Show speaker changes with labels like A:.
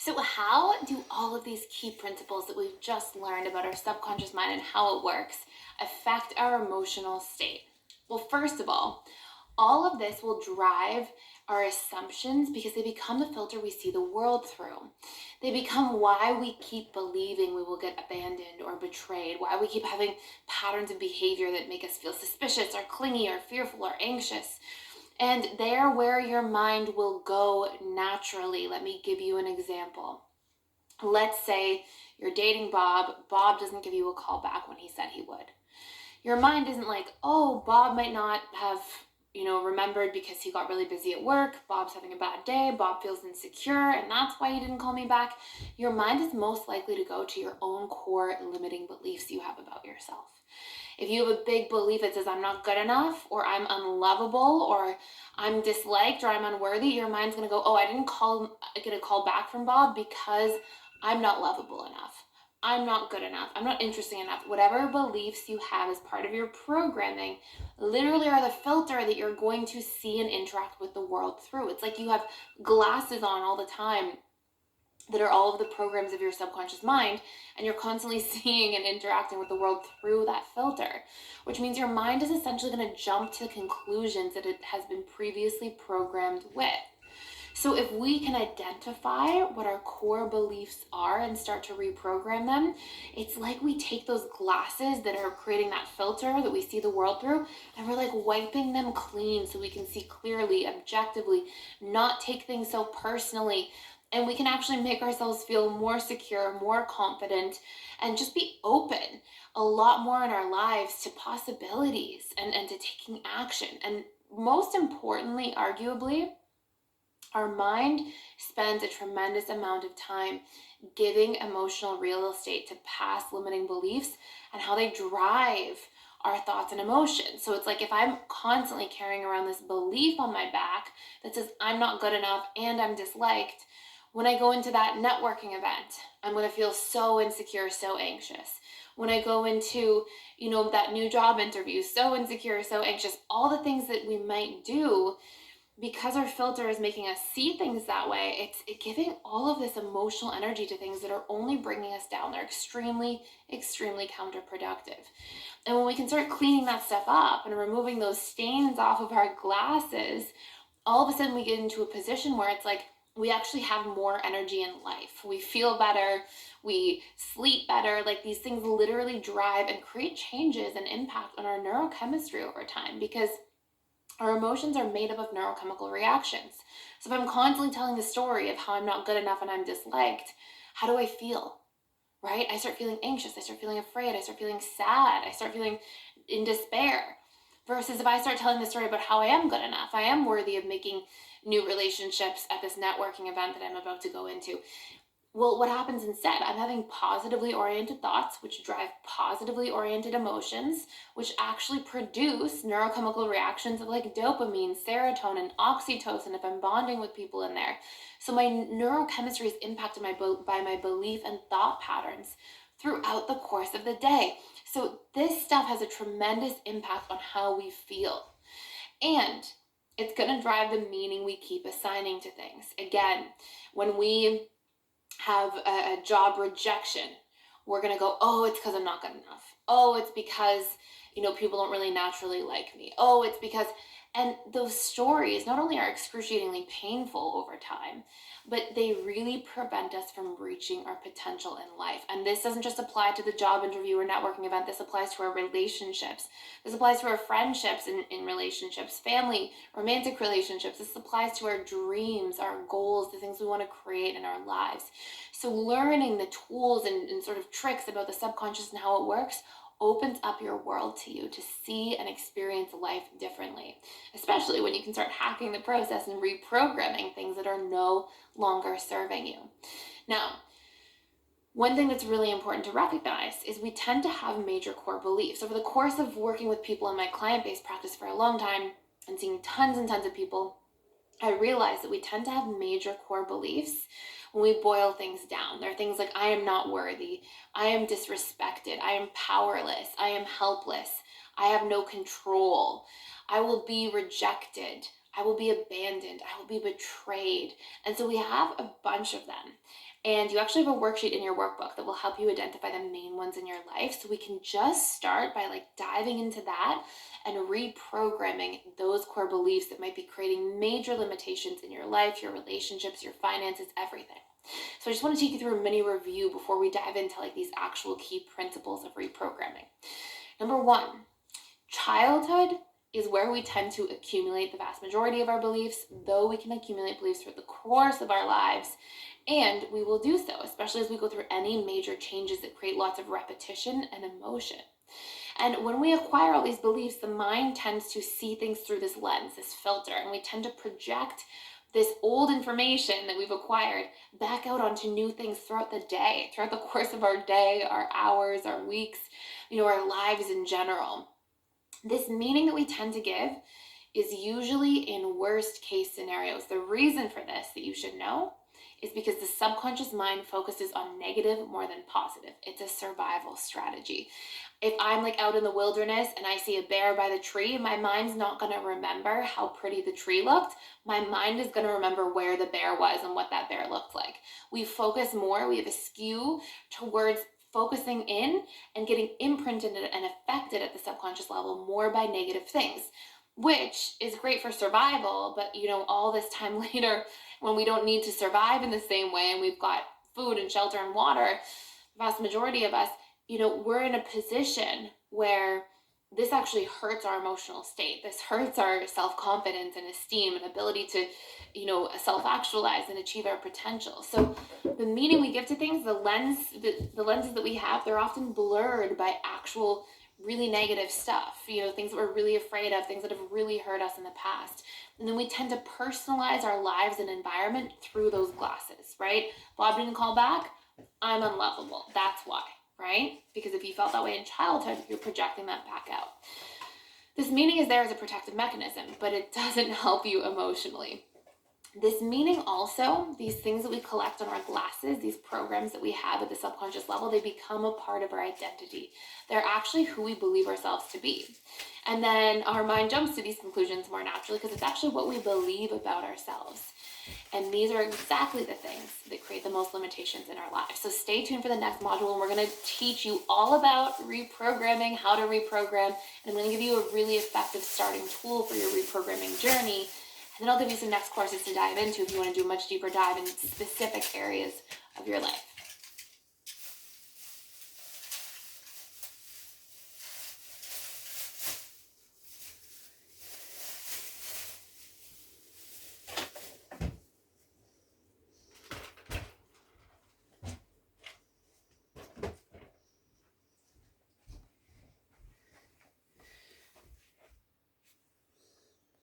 A: So, how do all of these key principles that we've just learned about our subconscious mind and how it works affect our emotional state? Well, first of all of this will drive our assumptions because they become the filter we see the world through. They become why we keep believing we will get abandoned or betrayed, why we keep having patterns of behavior that make us feel suspicious or clingy or fearful or anxious. And they're where your mind will go naturally. Let me give you an example. Let's say you're dating Bob. Bob doesn't give you a call back when he said he would. Your mind isn't like, oh, Bob might not have, remembered because he got really busy at work. Bob's having a bad day. Bob feels insecure, and that's why he didn't call me back. Your mind is most likely to go to your own core limiting beliefs you have about yourself. If you have a big belief that says, I'm not good enough, or I'm unlovable, or I'm disliked, or I'm unworthy, your mind's going to go, oh, I didn't get a call back from Bob because I'm not lovable enough. I'm not good enough. I'm not interesting enough. Whatever beliefs you have as part of your programming literally are the filter that you're going to see and interact with the world through. It's like you have glasses on all the time that are all of the programs of your subconscious mind, and you're constantly seeing and interacting with the world through that filter, which means your mind is essentially going to jump to conclusions that it has been previously programmed with. So if we can identify what our core beliefs are and start to reprogram them, it's like we take those glasses that are creating that filter that we see the world through, and we're like wiping them clean so we can see clearly, objectively, not take things so personally. And we can actually make ourselves feel more secure, more confident, and just be open a lot more in our lives to possibilities and to taking action. And most importantly, arguably, our mind spends a tremendous amount of time giving emotional real estate to past limiting beliefs and how they drive our thoughts and emotions. So it's like if I'm constantly carrying around this belief on my back that says I'm not good enough and I'm disliked, when I go into that networking event, I'm going to feel so insecure, so anxious. When I go into, that new job interview, so insecure, so anxious, all the things that we might do because our filter is making us see things that way, it's giving all of this emotional energy to things that are only bringing us down. They're extremely, extremely counterproductive. And when we can start cleaning that stuff up and removing those stains off of our glasses, all of a sudden we get into a position where it's like we actually have more energy in life. We feel better, we sleep better. Like these things literally drive and create changes and impact on our neurochemistry over time because our emotions are made up of neurochemical reactions. So if I'm constantly telling the story of how I'm not good enough and I'm disliked, how do I feel? Right? I start feeling anxious. I start feeling afraid. I start feeling sad. I start feeling in despair. Versus if I start telling the story about how I am good enough, I am worthy of making new relationships at this networking event that I'm about to go into. Well, what happens instead? I'm having positively oriented thoughts, which drive positively oriented emotions, which actually produce neurochemical reactions of like dopamine, serotonin, oxytocin if I'm bonding with people in there. So my neurochemistry is impacted by my belief and thought patterns throughout the course of the day. So this stuff has a tremendous impact on how we feel. And it's going to drive the meaning we keep assigning to things. Again, when we have a job rejection, we're going to go, oh, it's because I'm not good enough. Oh, it's because, people don't really naturally like me. Oh, it's because, and those stories not only are excruciatingly painful over time, but they really prevent us from reaching our potential in life. And this doesn't just apply to the job interview or networking event. This applies to our relationships. This applies to our friendships in relationships, family, romantic relationships. This applies to our dreams, our goals, the things we want to create in our lives. So learning the tools and sort of tricks about the subconscious and how it works opens up your world to you to see and experience life differently, especially when you can start hacking the process and reprogramming things that are no longer serving you. Now, one thing that's really important to recognize is we tend to have major core beliefs. Over the course of working with people in my client-based practice for a long time and seeing tons and tons of people, I realized that we tend to have major core beliefs when we boil things down. There are things like, I am not worthy, I am disrespected, I am powerless, I am helpless, I have no control, I will be rejected, I will be abandoned, I will be betrayed. And so we have a bunch of them. And you actually have a worksheet in your workbook that will help you identify the main ones in your life. So we can just start by like diving into that and reprogramming those core beliefs that might be creating major limitations in your life, your relationships, your finances, everything. So I just want to take you through a mini review before we dive into like these actual key principles of reprogramming. Number one, childhood is where we tend to accumulate the vast majority of our beliefs, though we can accumulate beliefs throughout the course of our lives. And we will do so, especially as we go through any major changes that create lots of repetition and emotion. And when we acquire all these beliefs, the mind tends to see things through this lens, this filter, and we tend to project this old information that we've acquired back out onto new things throughout the day, throughout the course of our day, our hours, our weeks, our lives in general. This meaning that we tend to give is usually in worst case scenarios. The reason for this that you should know is because the subconscious mind focuses on negative more than positive. It's a survival strategy. If I'm like out in the wilderness and I see a bear by the tree, my mind's not going to remember how pretty the tree looked. My mind is going to remember where the bear was and what that bear looked like. We focus more, we have a skew towards focusing in and getting imprinted and affected at the subconscious level more by negative things, which is great for survival. But all this time later, when we don't need to survive in the same way and we've got food and shelter and water, the vast majority of us, we're in a position where this actually hurts our emotional state. This hurts our self-confidence and esteem and ability to, self-actualize and achieve our potential. So the meaning we give to things, the lenses that we have, they're often blurred by actual really negative stuff, things that we're really afraid of, things that have really hurt us in the past. And then we tend to personalize our lives and environment through those glasses, right? Bob didn't call back, I'm unlovable. That's why, right? Because if you felt that way in childhood, you're projecting that back out. This meaning is there as a protective mechanism, but it doesn't help you emotionally. This meaning also, these things that we collect on our glasses, these programs that we have at the subconscious level, they become a part of our identity. They're actually who we believe ourselves to be. And then our mind jumps to these conclusions more naturally because it's actually what we believe about ourselves. And these are exactly the things that create the most limitations in our lives. So stay tuned for the next module, and we're going to teach you all about reprogramming, how to reprogram, and I'm going to give you a really effective starting tool for your reprogramming journey. And then I'll give you some next courses to dive into if you want to do a much deeper dive in specific areas of your life.